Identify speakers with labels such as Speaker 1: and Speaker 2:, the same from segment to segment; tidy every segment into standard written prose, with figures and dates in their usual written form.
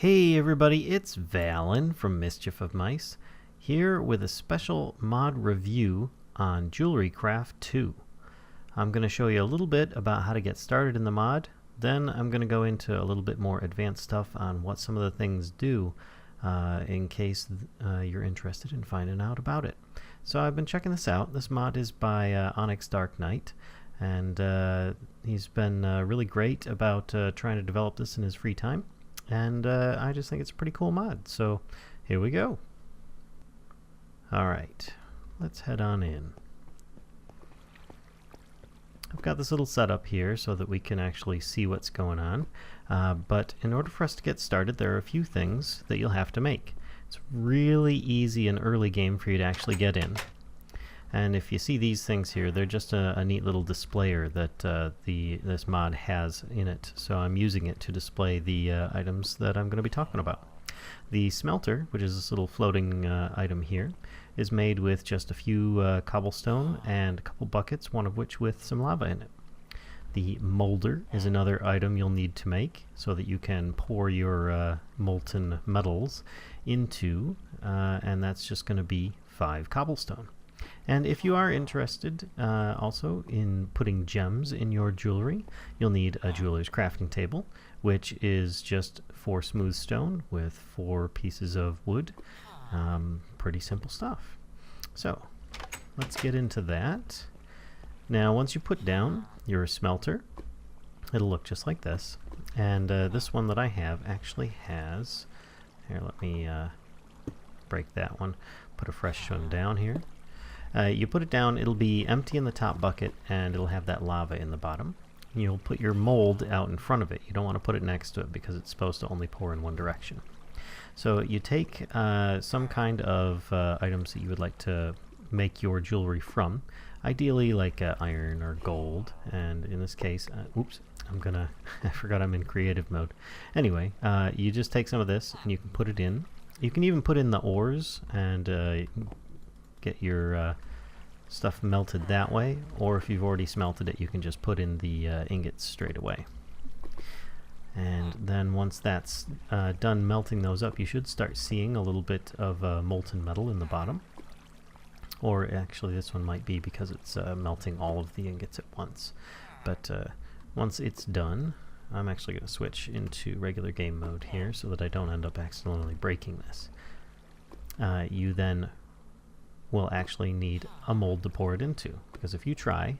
Speaker 1: Hey everybody, it's Vallen from Mischief of Mice, here with a special mod review on Jewelrycraft 2. I'm going to show you a little bit about how to get started in the mod, then I'm going to go into a little bit more advanced stuff on what some of the things do in case you're interested in finding out about it. So I've been checking this out. This mod is by OnyxDarkKnight, and he's been really great about trying to develop this in his free time. And I just think it's a pretty cool mod, so here we go. Alright, let's head on in. I've got this little setup here so that we can actually see what's going on, but in order for us to get started there are a few things that you'll have to make. It's really easy in early game for you to actually get in. And if you see these things here, they're just a neat little displayer that this mod has in it. So I'm using it to display the items that I'm going to be talking about. The smelter, which is this little floating item here, is made with just a few cobblestone and a couple buckets, one of which with some lava in it. The molder is another item you'll need to make so that you can pour your molten metals into, and that's just going to be 5 cobblestone. And if you are interested also in putting gems in your jewelry, you'll need a jeweler's crafting table, which is just 4 smooth stone with 4 pieces of wood. Pretty simple stuff. So let's get into that. Now once you put down your smelter, it'll look just like this. And this one that I have actually has, here let me break that one, put a fresh one down here. You put it down, it'll be empty in the top bucket and it'll have that lava in the bottom. You'll put your mold out in front of it. You don't want to put it next to it because it's supposed to only pour in one direction. So you take some kind of items that you would like to make your jewelry from, ideally like iron or gold, and in this case, oops, I forgot I'm in creative mode. Anyway, you just take some of this and you can put it in. You can even put in the ores and get your stuff melted that way, or if you've already smelted it you can just put in the ingots straight away. And then once that's done melting those up, you should start seeing a little bit of molten metal in the bottom, or actually this one might be because it's melting all of the ingots at once. But once it's done, I'm actually going to switch into regular game mode here so that I don't end up accidentally breaking this. You then will actually need a mold to pour it into, because if you try,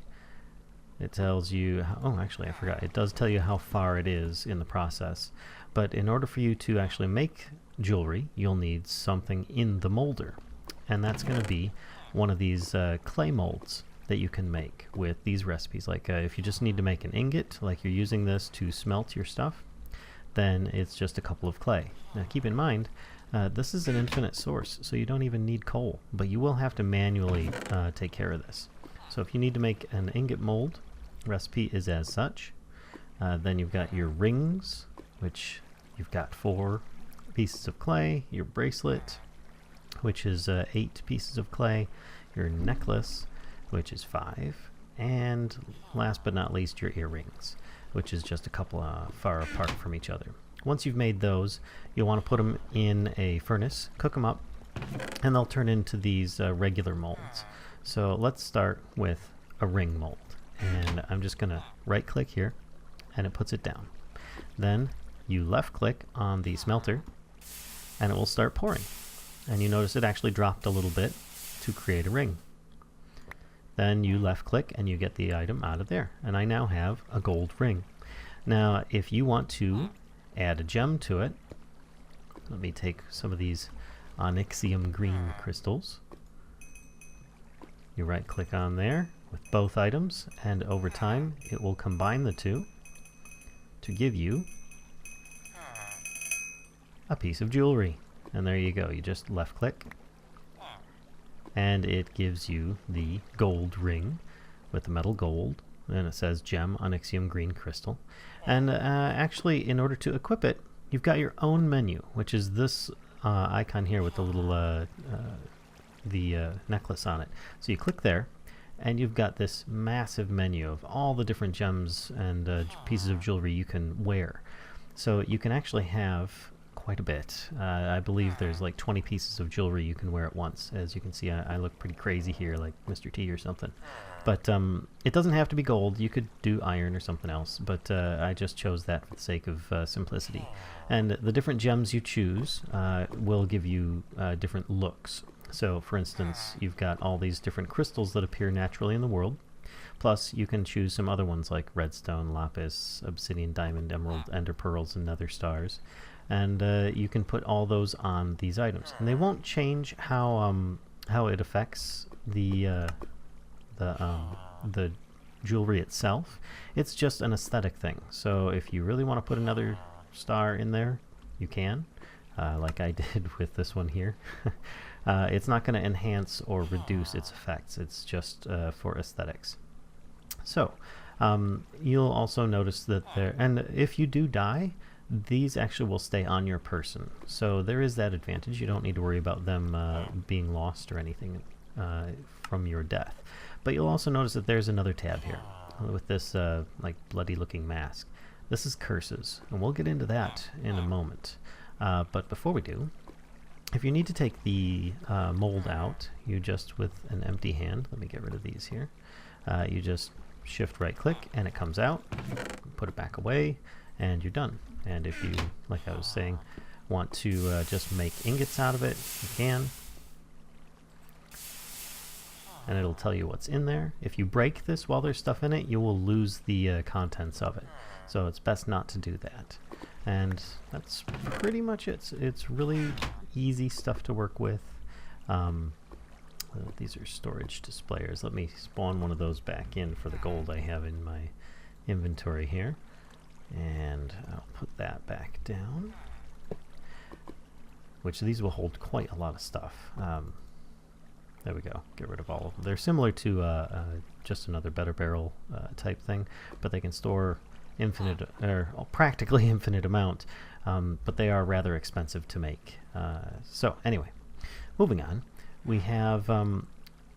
Speaker 1: it tells you oh actually I forgot, it does tell you how far it is in the process, but in order for you to actually make jewelry you'll need something in the molder, and that's going to be one of these clay molds that you can make with these recipes. Like if you just need to make an ingot, like you're using this to smelt your stuff, then it's just a couple of clay. Now keep in mind, this is an infinite source, so you don't even need coal, but you will have to manually take care of this. So if you need to make an ingot mold, recipe is as such. Then you've got your rings, which you've got 4 pieces of clay, your bracelet, which is 8 pieces of clay, your necklace, which is 5, and last but not least your earrings, which is just a couple far apart from each other. Once you've made those, you'll want to put them in a furnace, cook them up, and they'll turn into these regular molds. So let's start with a ring mold. And I'm just going to right click here, and it puts it down. Then you left click on the smelter, and it will start pouring. And you notice it actually dropped a little bit to create a ring. Then you left click and you get the item out of there. And I now have a gold ring. Now if you want to add a gem to it, let me take some of these onyxium green crystals. You right click on there with both items, and over time it will combine the two to give you a piece of jewelry. And there you go, you just left click and it gives you the gold ring with the metal gold, and it says gem onyxium green crystal. And actually in order to equip it, you've got your own menu, which is this icon here with the little necklace on it. So you click there and you've got this massive menu of all the different gems and pieces of jewelry you can wear. So you can actually have quite a bit. I believe there's like 20 pieces of jewelry you can wear at once. As you can see, I look pretty crazy here, like Mr. T or something. But it doesn't have to be gold. You could do iron or something else, but I just chose that for the sake of simplicity. And the different gems you choose will give you different looks. So, for instance, you've got all these different crystals that appear naturally in the world. Plus, you can choose some other ones like redstone, lapis, obsidian, diamond, emerald, ender pearls, and nether stars. And you can put all those on these items. And they won't change how it affects the jewelry itself. It's just an aesthetic thing. So if you really want to put another star in there, you can, like I did with this one here. It's not going to enhance or reduce its effects. It's just for aesthetics. So you'll also notice that there, and if you do die, these actually will stay on your person. So there is that advantage. You don't need to worry about them being lost or anything from your death. But you'll also notice that there's another tab here with this like bloody looking mask. This is curses, and we'll get into that in a moment. But before we do, if you need to take the mold out, you just, with an empty hand, let me get rid of these here, you just shift right click and it comes out, put it back away, and you're done. And if you, like I was saying, want to just make ingots out of it, you can. And it'll tell you what's in there. If you break this while there's stuff in it, you will lose the contents of it. So it's best not to do that. And that's pretty much it. It's really easy stuff to work with. These are storage displayers. Let me spawn one of those back in for the gold I have in my inventory here. And I'll put that back down. Which these will hold quite a lot of stuff. There we go. Get rid of all of them. They're similar to just another better barrel type thing, but they can store infinite, or practically infinite amount, but they are rather expensive to make. So anyway, moving on, we have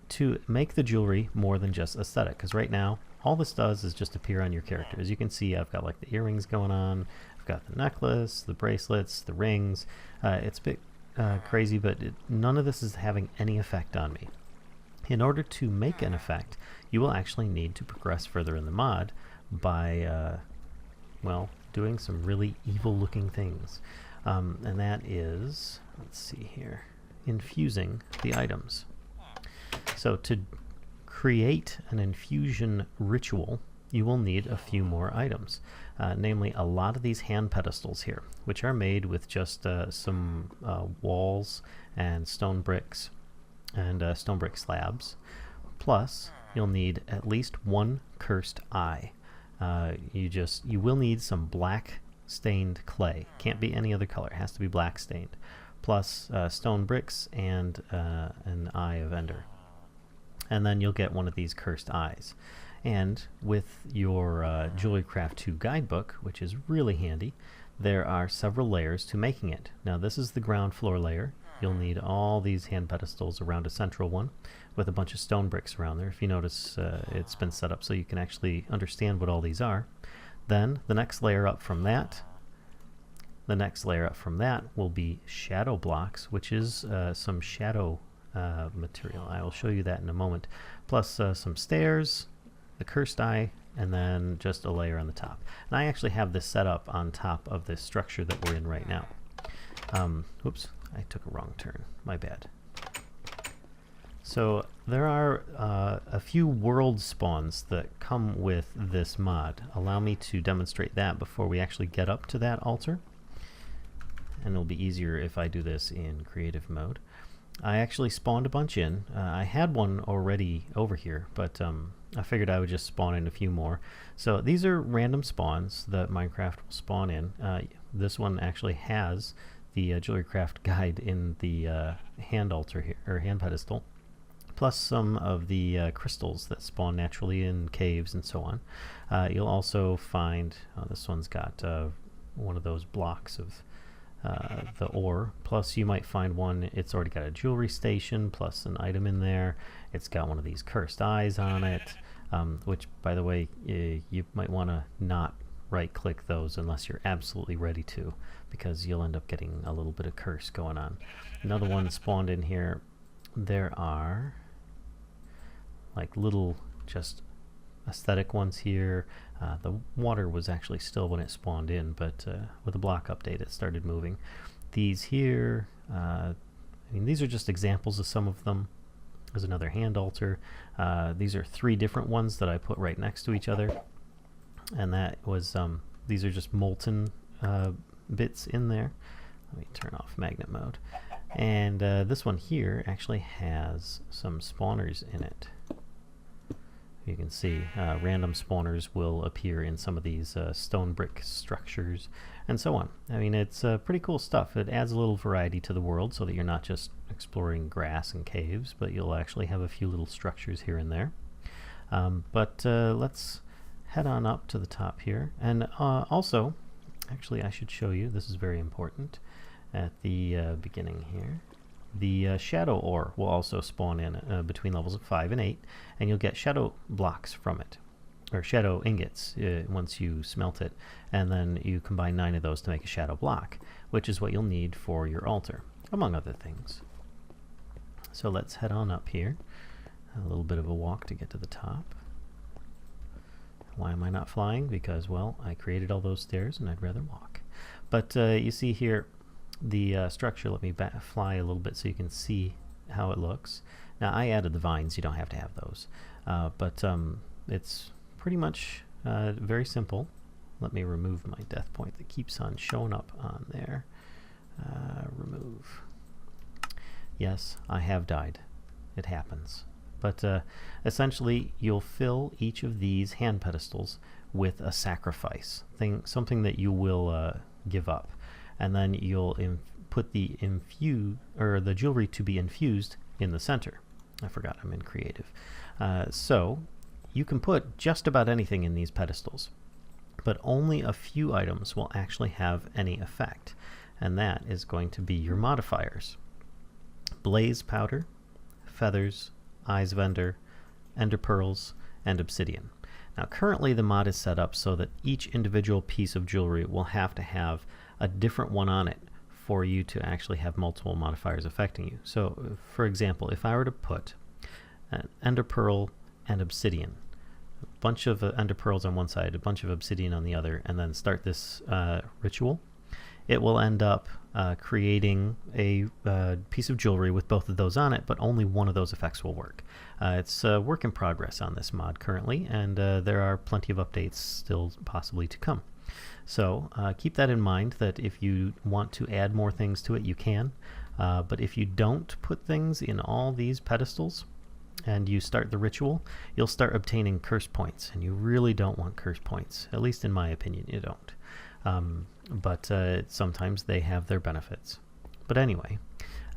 Speaker 1: to make the jewelry more than just aesthetic, because right now all this does is just appear on your character. As you can see, I've got like the earrings going on, I've got the necklace, the bracelets, the rings. It's a bit crazy, but none of this is having any effect on me. In order to make an effect, you will actually need to progress further in the mod by, well, doing some really evil looking things. And that is, let's see here, infusing the items. So to create an infusion ritual, you will need a few more items, namely a lot of these hand pedestals here, which are made with just some walls and stone bricks and stone brick slabs. Plus, you'll need at least one cursed eye. You will need some black stained clay. Can't be any other color. It has to be black stained. Plus stone bricks and an eye of ender. And then you'll get one of these cursed eyes. And with your Jewelrycraft 2 guidebook, which is really handy, there are several layers to making it. Now this is the ground floor layer. You'll need all these hand pedestals around a central one with a bunch of stone bricks around there. If you notice, it's been set up so you can actually understand what all these are. Then the next layer up from that, will be shadow blocks, which is some shadow material. I will show you that in a moment. Plus some stairs, the cursed eye, and then just a layer on the top. And I actually have this set up on top of this structure that we're in right now. Oops, I took a wrong turn. My bad. So there are a few world spawns that come with this mod. Allow me to demonstrate that before we actually get up to that altar. And it'll be easier if I do this in creative mode. I actually spawned a bunch in. I had one already over here, but I figured I would just spawn in a few more. So these are random spawns that Minecraft will spawn in. This one actually has the Jewelrycraft guide in the hand altar here, or hand pedestal, plus some of the crystals that spawn naturally in caves and so on. You'll also find, this one's got one of those blocks of the ore, plus you might find one, it's already got a jewelry station plus an item in there. It's got one of these cursed eyes on it, which, by the way, you might want to not right click those unless you're absolutely ready to, because you'll end up getting a little bit of curse going on. Another one spawned in here. There are like little just aesthetic ones here. The water was actually still when it spawned in, but with the block update it started moving. These here, I mean, these are just examples of some of them. There's another hand altar. These are 3 different ones that I put right next to each other, and that was these are just molten bits in there. Let me turn off magnet mode. And this one here actually has some spawners in it. You can see random spawners will appear in some of these stone brick structures and so on. I mean, it's pretty cool stuff. It adds a little variety to the world so that you're not just exploring grass and caves, but you'll actually have a few little structures here and there. But let's head on up to the top here. And also, actually I should show you, this is very important, at the beginning here. The shadow ore will also spawn in between levels of 5 and 8, and you'll get shadow blocks from it, or shadow ingots once you smelt it, and then you combine 9 of those to make a shadow block, which is what you'll need for your altar, among other things. So let's head on up here. A little bit of a walk to get to the top. Why am I not flying? Because, well, I created all those stairs and I'd rather walk. But you see here the structure. Let me fly a little bit so you can see how it looks. Now I added the vines, you don't have to have those, but it's pretty much very simple. Let me remove my death point that keeps on showing up on there. Remove. Yes, I have died. It happens. But essentially you'll fill each of these hand pedestals with a sacrifice, something that you will give up. And then you'll put the the jewelry to be infused in the center. I forgot I'm in creative. So you can put just about anything in these pedestals, but only a few items will actually have any effect, and that is going to be your modifiers: blaze powder, feathers, eyes of ender, ender pearls, and obsidian. Now currently the mod is set up so that each individual piece of jewelry will have to have a different one on it for you to actually have multiple modifiers affecting you. So for example, if I were to put an ender pearl and obsidian, a bunch of ender pearls on one side, a bunch of obsidian on the other, and then start this ritual, it will end up creating a piece of jewelry with both of those on it, but only one of those effects will work. It's a work in progress on this mod currently, and there are plenty of updates still possibly to come. So keep that in mind, that if you want to add more things to it, you can. But if you don't put things in all these pedestals and you start the ritual, you'll start obtaining curse points, and you really don't want curse points. At least in my opinion, you don't. But sometimes they have their benefits. But anyway,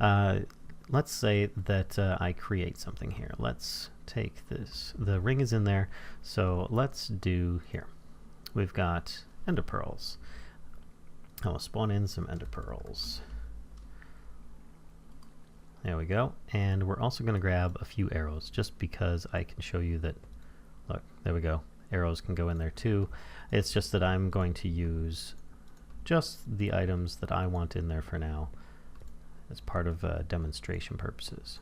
Speaker 1: let's say that I create something here. Let's take this. The ring is in there, so let's do here. We've got ender pearls. I will spawn in some ender pearls. There we go. And we're also going to grab a few arrows, just because I can show you that. Look, there we go. Arrows can go in there too. It's just that I'm going to use just the items that I want in there for now as part of demonstration purposes.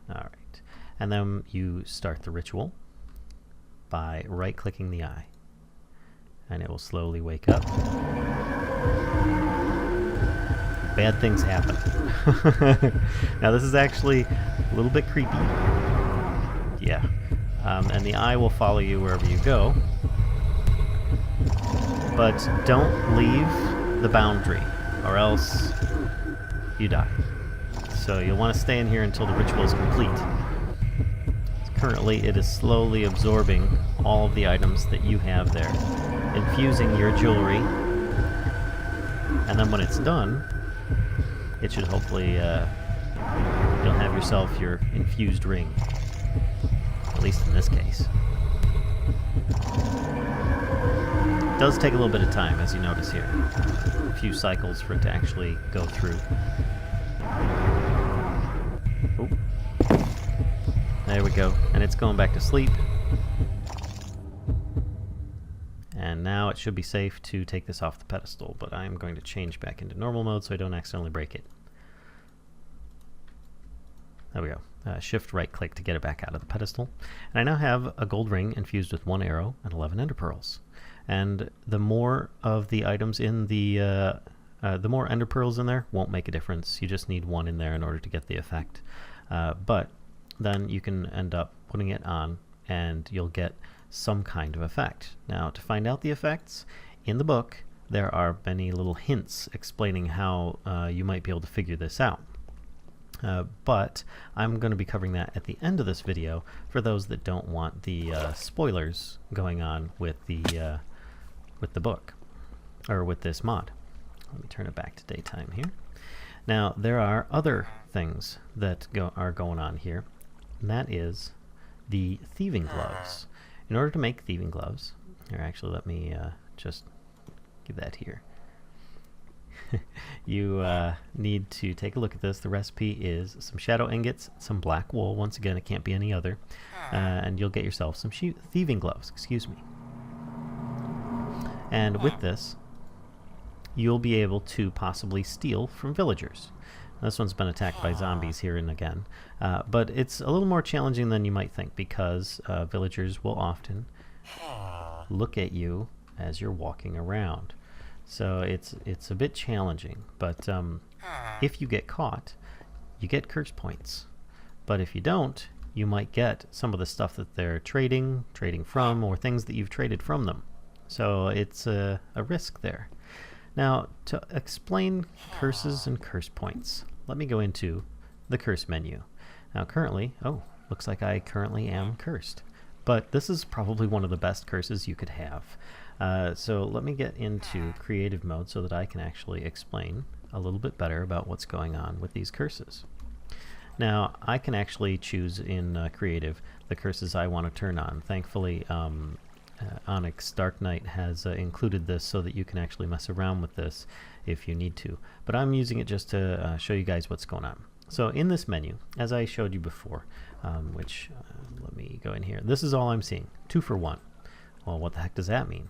Speaker 1: Alright, and then you start the ritual by right-clicking the eye, and it will slowly wake up. Bad things happen. Now this is actually a little bit creepy. Yeah. And the eye will follow you wherever you go, but don't leave the boundary or else you die. So you'll want to stay in here until the ritual is complete. Currently it is slowly absorbing all of the items that you have there, infusing your jewelry, and then when it's done, it should hopefully, you'll have yourself your infused ring. At least in this case. It does take a little bit of time, as you notice here. A few cycles for it to actually go through. Oop. There we go. And it's going back to sleep. And And now it should be safe to take this off the pedestal, but I'm going to change back into normal mode so I don't accidentally break it. There we go. Shift right click to get it back out of the pedestal. And I now have a gold ring infused with 1 arrow and 11 ender pearls. And the more of the items in the more ender pearls in there won't make a difference. You just need 1 in there in order to get the effect. But then you can end up putting it on and you'll get some kind of effect. Now, to find out the effects, in the book there are many little hints explaining how you might be able to figure this out. But I'm going to be covering that at the end of this video for those that don't want the spoilers going on with the book, or with this mod. Let me turn it back to daytime here. Now, there are other things that are going on here, and that is the thieving gloves. In order to make thieving gloves, here, actually, let me just give that here. You need to take a look at this. The recipe is some shadow ingots, some black wool. Once again, it can't be any other. And you'll get yourself some thieving gloves. Excuse me. And with this, you'll be able to possibly steal from villagers. This one's been attacked by zombies here and again. But it's a little more challenging than you might think, because villagers will often look at you as you're walking around. So it's a bit challenging, but if you get caught, you get curse points. But if you don't, you might get some of the stuff that they're trading from, or things that you've traded from them. So it's a risk there. Now, to explain curses and curse points, let me go into the curse menu. Now currently, looks like I currently am cursed. But this is probably one of the best curses you could have. So let me get into creative mode so that I can actually explain a little bit better about what's going on with these curses. Now, I can actually choose in creative the curses I want to turn on. Thankfully, OnyxDarkKnight has included this so that you can actually mess around with this if you need to. But I'm using it just to show you guys what's going on. So in this menu, as I showed you before, let me go in here. This is all I'm seeing, 2 for 1. Well, what the heck does that mean?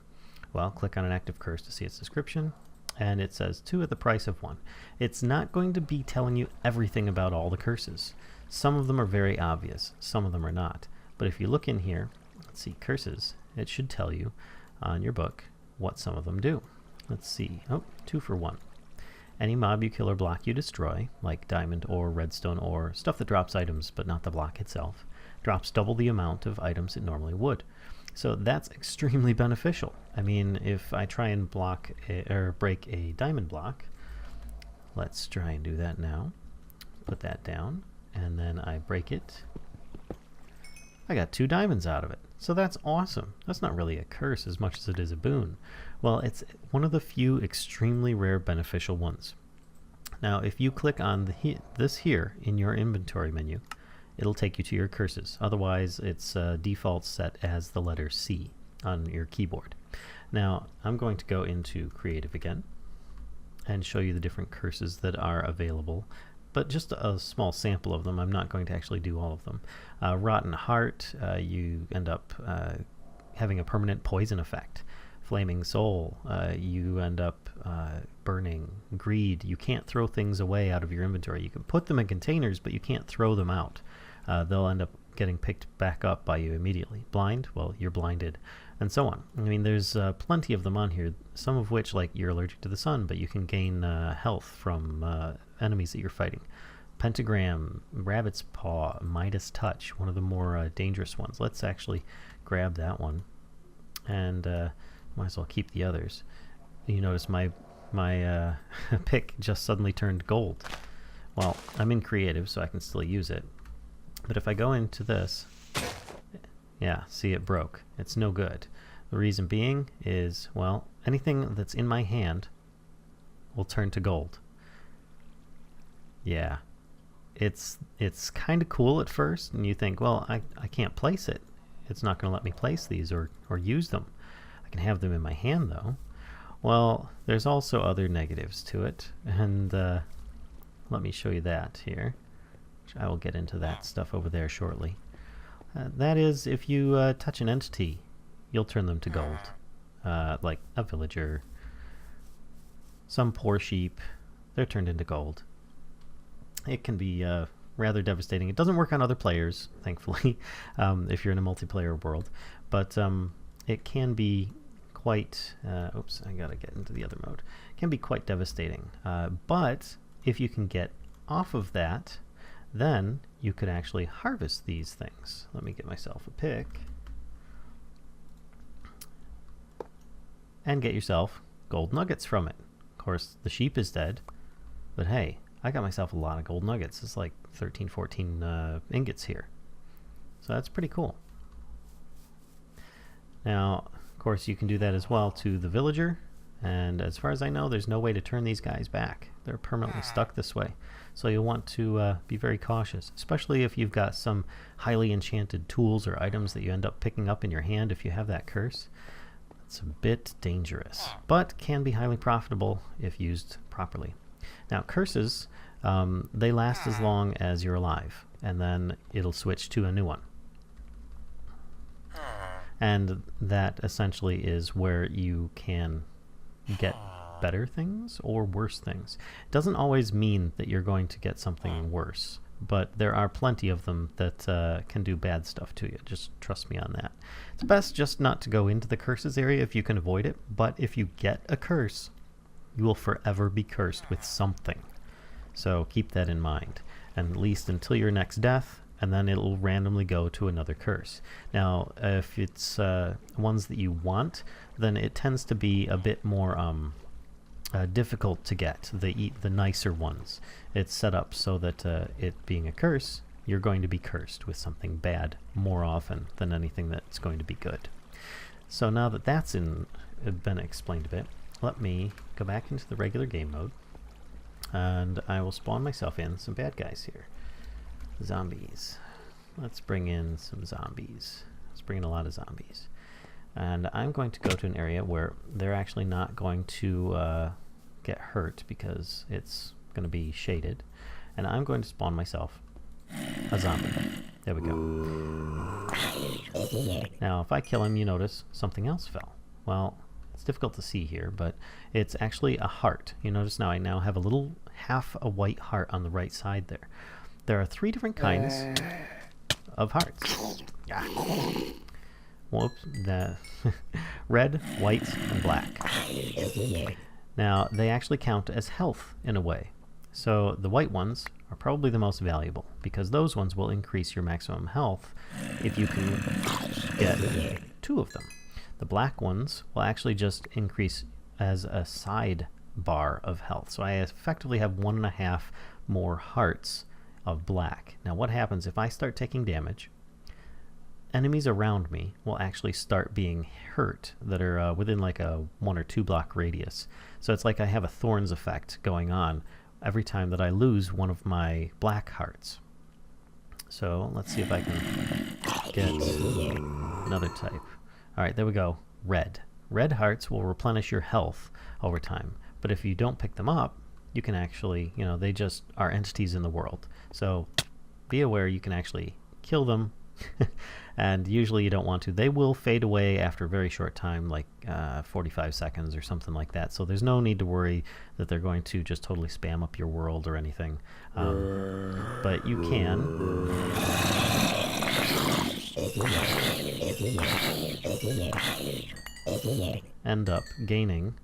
Speaker 1: Well, click on an active curse to see its description, and it says 2 at the price of 1. It's not going to be telling you everything about all the curses. Some of them are very obvious, some of them are not. But if you look in here, let's see, curses, it should tell you on your book what some of them do. Let's see, 2 for 1. Any mob you kill or block you destroy, like diamond ore, redstone ore, stuff that drops items but not the block itself, drops double the amount of items it normally would. So that's extremely beneficial. I mean, if I try and break a diamond block, let's try and do that now. Put that down, and then I break it. I got 2 diamonds out of it. So that's awesome. That's not really a curse as much as it is a boon. Well, it's one of the few extremely rare beneficial ones. Now, if you click on this here in your inventory menu, it'll take you to your curses. Otherwise, it's default set as the letter C on your keyboard. Now, I'm going to go into creative again and show you the different curses that are available, but just a small sample of them. I'm not going to actually do all of them. Rotten Heart, you end up having a permanent poison effect. Flaming Soul, you end up burning. Greed, you can't throw things away out of your inventory. You can put them in containers, but you can't throw them out. They'll end up getting picked back up by you immediately. Blind, well, you're blinded, and so on. I mean, there's plenty of them on here, some of which, like, you're allergic to the sun, but you can gain health from enemies that you're fighting. Pentagram, Rabbit's Paw, Midas Touch, one of the more dangerous ones. Let's actually grab that one, and might as well keep the others. You notice my pick just suddenly turned gold. Well, I'm in creative, so I can still use it. But if I go into this, yeah, see, it broke. It's no good. The reason being is, well, anything that's in my hand will turn to gold. Yeah. It's kind of cool at first, and you think, well, I can't place it. It's not going to let me place these or use them. I can have them in my hand, though. Well, there's also other negatives to it, and let me show you that here. I will get into that stuff over there shortly. That is, if you touch an entity, you'll turn them to gold. like a villager, some poor sheep, they're turned into gold. It can be rather devastating. It doesn't work on other players, thankfully, if you're in a multiplayer world, but it can be quite, oops, I gotta get into the other mode. It can be quite devastating, but if you can get off of that, then you could actually harvest these things. Let me get myself a pick and get yourself gold nuggets from it. Of course, the sheep is dead, but hey, I got myself a lot of gold nuggets. It's like 13, 14 ingots here. So that's pretty cool. Now, of course, you can do that as well to the villager. And as far as I know, there's no way to turn these guys back. They're permanently stuck this way. So you'll want to be very cautious, especially if you've got some highly enchanted tools or items that you end up picking up in your hand if you have that curse. It's a bit dangerous, but can be highly profitable if used properly. Now, curses, they last as long as you're alive, and then it'll switch to a new one. And that essentially is where you can get better things or worse things. It doesn't always mean that you're going to get something worse, but there are plenty of them that can do bad stuff to you. Just trust me on that. It's best just not to go into the curses area if you can avoid it, but if you get a curse, you will forever be cursed with something. So keep that in mind, and at least until your next death, and then it'll randomly go to another curse. Now, if it's ones that you want, then it tends to be a bit more difficult to get, the nicer ones. It's set up so that it being a curse, you're going to be cursed with something bad more often than anything that's going to be good. So now that that's been explained a bit, let me go back into the regular game mode, and I will spawn myself in some bad guys here. Zombies. Let's bring in some zombies. Let's bring in a lot of zombies. And I'm going to go to an area where they're actually not going to get hurt because it's going to be shaded. And I'm going to spawn myself a zombie. There we go. Now, if I kill him, you notice something else fell. Well, it's difficult to see here, but it's actually a heart. You notice now I now have a little half a white heart on the right side there. There are 3 different kinds of hearts. Whoops, red, white, and black. Now, they actually count as health in a way. So the white ones are probably the most valuable because those ones will increase your maximum health if you can get 2 of them. The black ones will actually just increase as a side bar of health. So I effectively have 1.5 more hearts of black. Now what happens if I start taking damage? Enemies around me will actually start being hurt that are within like a 1 or 2 block radius. So it's like I have a thorns effect going on every time that I lose one of my black hearts. So let's see if I can get another type. Alright, there we go. Red. Red hearts will replenish your health over time. But if you don't pick them up, you can actually, they just are entities in the world. So be aware you can actually kill them. And usually you don't want to. They will fade away after a very short time, like 45 seconds or something like that. So there's no need to worry that they're going to just totally spam up your world or anything. But you can end up gaining.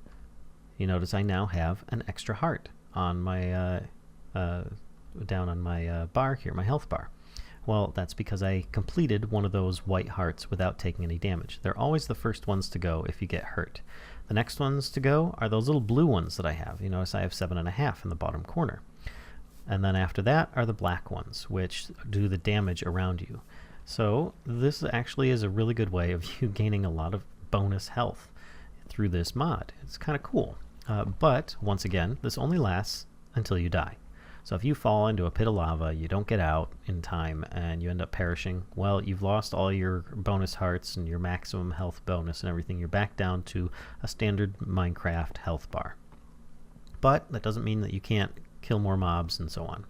Speaker 1: You notice I now have an extra heart on my down on my bar here, my health bar. Well, that's because I completed one of those white hearts without taking any damage. They're always the first ones to go if you get hurt. The next ones to go are those little blue ones that I have. You notice I have 7.5 in the bottom corner. And then after that are the black ones, which do the damage around you. So this actually is a really good way of you gaining a lot of bonus health through this mod. It's kind of cool. But, once again, this only lasts until you die. So if you fall into a pit of lava, you don't get out in time, and you end up perishing, well, you've lost all your bonus hearts and your maximum health bonus and everything. You're back down to a standard Minecraft health bar. But that doesn't mean that you can't kill more mobs and so on.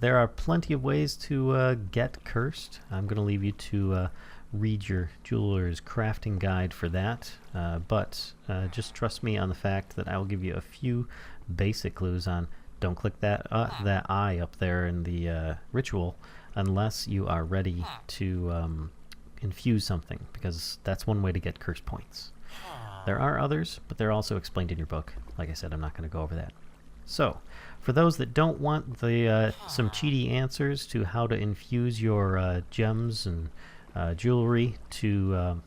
Speaker 1: There are plenty of ways to get cursed. I'm going to leave you to read your jeweler's crafting guide for that, but just trust me on the fact that I will give you a few basic clues on don't click that eye up there in the ritual unless you are ready to infuse something, because that's one way to get curse points. There are others, but they're also explained in your book. Like I said, I'm not going to go over that. So, for those that don't want the some cheaty answers to how to infuse your gems and jewelry to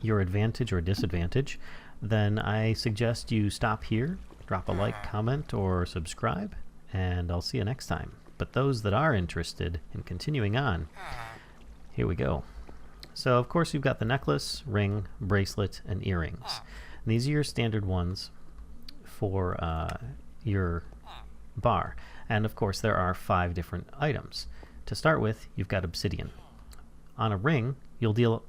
Speaker 1: your advantage or disadvantage, then I suggest you stop here, drop a like, comment, or subscribe, and I'll see you next time. But those that are interested in continuing on, here we go. So, of course, you've got the necklace, ring, bracelet, and earrings. And these are your standard ones for your bar. And, of course, there are 5 different items. To start with, you've got obsidian. On a ring, you'll deal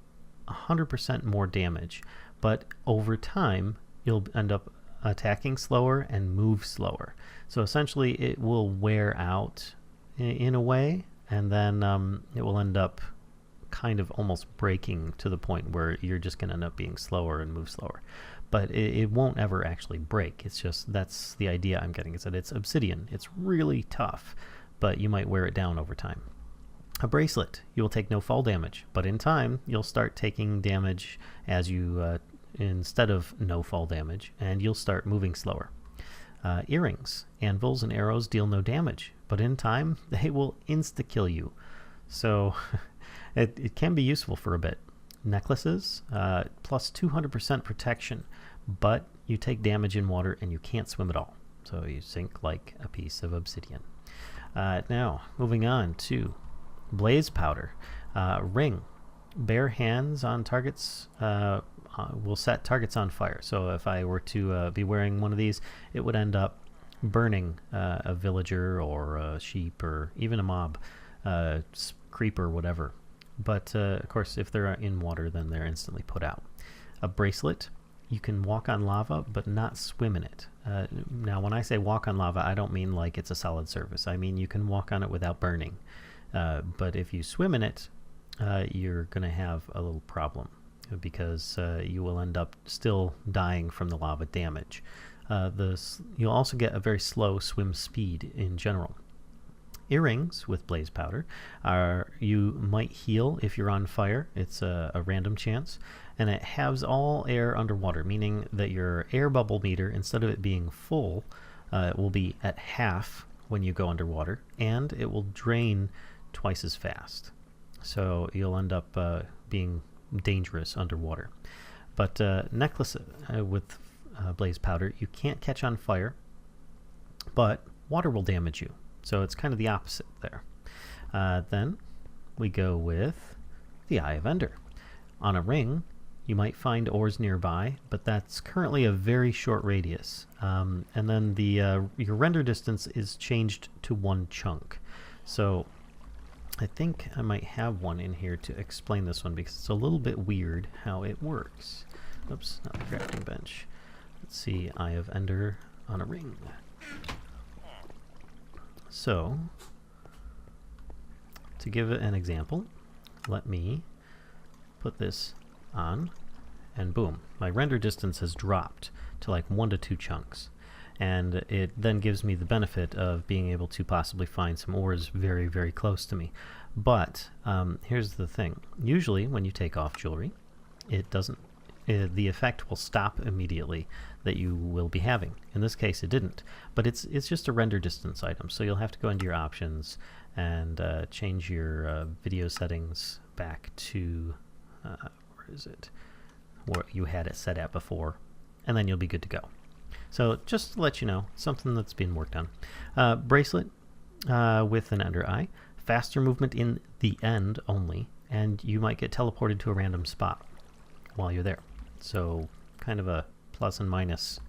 Speaker 1: 100% more damage, but over time, you'll end up attacking slower and move slower. So, essentially, it will wear out in a way, and then it will end up kind of almost breaking to the point where you're just going to end up being slower and move slower. But it won't ever actually break. It's just, that's the idea I'm getting, is that it's obsidian. It's really tough, but you might wear it down over time. A bracelet, you will take no fall damage, but in time you'll start taking damage as you instead of no fall damage, and you'll start moving slower. Earrings, anvils and arrows deal no damage, but in time they will insta-kill you. So it can be useful for a bit. Necklaces, plus 200% protection, but you take damage in water and you can't swim at all. So you sink like a piece of obsidian. Now, moving on to blaze powder. Ring. Bare hands on targets will set targets on fire. So if I were to be wearing one of these, it would end up burning a villager or a sheep or even a mob, creeper, whatever. But, of course, if they're in water, then they're instantly put out. A bracelet, you can walk on lava, but not swim in it. Now, when I say walk on lava, I don't mean like it's a solid surface. I mean you can walk on it without burning. But if you swim in it, you're going to have a little problem, because you will end up still dying from the lava damage. You'll also get a very slow swim speed in general. Earrings with blaze powder you might heal if you're on fire. It's a random chance, and it halves all air underwater, meaning that your air bubble meter, instead of it being full, it will be at half when you go underwater, and it will drain twice as fast. So you'll end up being dangerous underwater. But necklace with blaze powder, you can't catch on fire, but water will damage you. So it's kind of the opposite there. Then we go with the Eye of Ender. On a ring, you might find ores nearby, but that's currently a very short radius. And then your render distance is changed to 1 chunk. So I think I might have one in here to explain this one, because it's a little bit weird how it works. Oops, not the crafting bench. Let's see, Eye of Ender on a ring. So, to give an example, let me put this on, and boom, my render distance has dropped to like 1 to 2 chunks. And it then gives me the benefit of being able to possibly find some ores very, very close to me. But here's the thing. Usually when you take off jewelry, it doesn't, the effect will stop immediately that you will be having. In this case it didn't, but it's just a render distance item, so you'll have to go into your options and change your video settings back to where is it, where you had it set at before, and then you'll be good to go. So just to let you know, something that's being worked on. Bracelet with an Ender Eye, faster movement in the end only, and you might get teleported to a random spot while you're there. So kind of a plus and minus.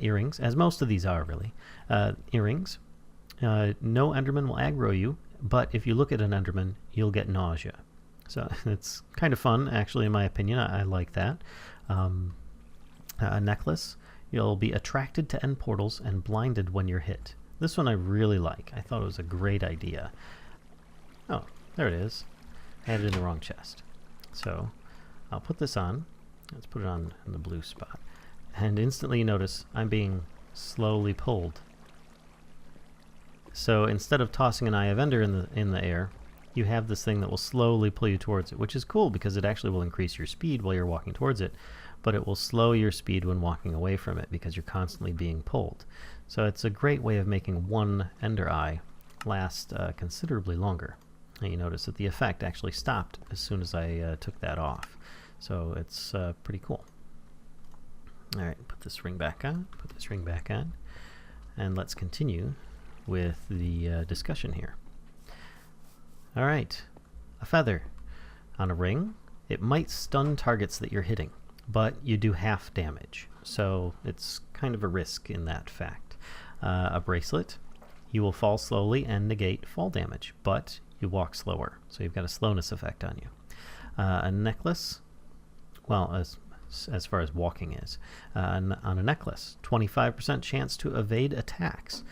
Speaker 1: Earrings, as most of these are really. Earrings, no Enderman will aggro you, but if you look at an Enderman, you'll get nausea. So it's kind of fun, actually, in my opinion. I like that. A necklace, you'll be attracted to end portals and blinded when you're hit. This one I really like. I thought it was a great idea. Oh, there it is. I had it in the wrong chest. So I'll put this on. Let's put it on in the blue spot. And instantly you notice I'm being slowly pulled. So instead of tossing an Eye of Ender in the air, you have this thing that will slowly pull you towards it, which is cool because it actually will increase your speed while you're walking towards it, but it will slow your speed when walking away from it because you're constantly being pulled. So it's a great way of making one Ender Eye last considerably longer. And you notice that the effect actually stopped as soon as I took that off. So it's pretty cool. Alright, put this ring back on, put this ring back on, and let's continue with the discussion here. Alright, a feather on a ring. It might stun targets that you're hitting, but you do half damage, so it's kind of a risk in that fact. A bracelet, you will fall slowly and negate fall damage, but you walk slower, so you've got a slowness effect on you. A necklace, well, as far as walking is, on a necklace, 25% chance to evade attacks,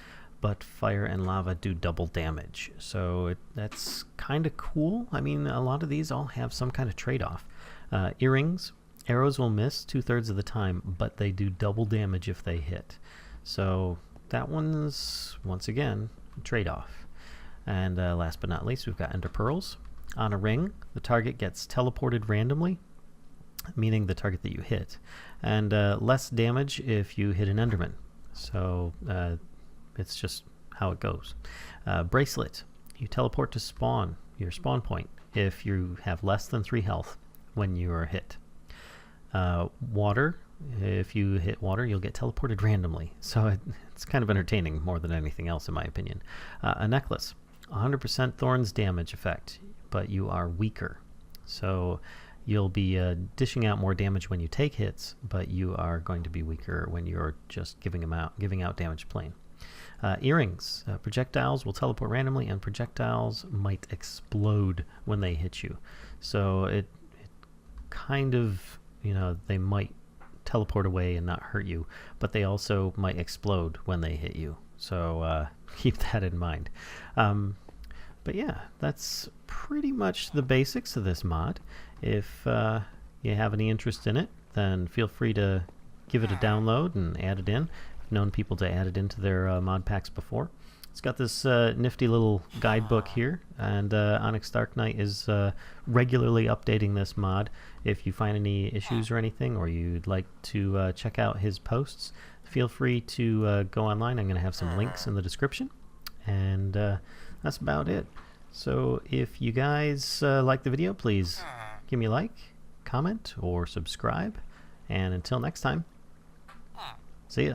Speaker 1: but fire and lava do double damage. So that's kind of cool. I mean, a lot of these all have some kind of trade-off. Earrings, arrows will miss 2/3 of the time, but they do double damage if they hit. So that one's, once again, a trade-off. And last but not least, we've got Ender Pearls. On a ring, the target gets teleported randomly, meaning the target that you hit, and less damage if you hit an Enderman. So it's just how it goes. Bracelet, you teleport to spawn, your spawn point, if you have less than 3 health when you are hit. Water, if you hit water, you'll get teleported randomly. So it's kind of entertaining more than anything else, in my opinion. A necklace, 100% thorns damage effect, but you are weaker. So you'll be dishing out more damage when you take hits, but you are going to be weaker when you're just giving out damage plain. Earrings, projectiles will teleport randomly, and projectiles might explode when they hit you. So it kind of, you know, they might teleport away and not hurt you, but they also might explode when they hit you. So keep that in mind. But yeah, that's pretty much the basics of this mod. If you have any interest in it, then feel free to give it a download and add it in. I've known people to add it into their mod packs before. It's got this nifty little guidebook here, and OnyxDarkKnight is regularly updating this mod. If you find any issues or anything, or you'd like to check out his posts, feel free to go online. I'm going to have some links in the description, and that's about it. So if you guys like the video, please give me a like, comment, or subscribe, and until next time, see ya.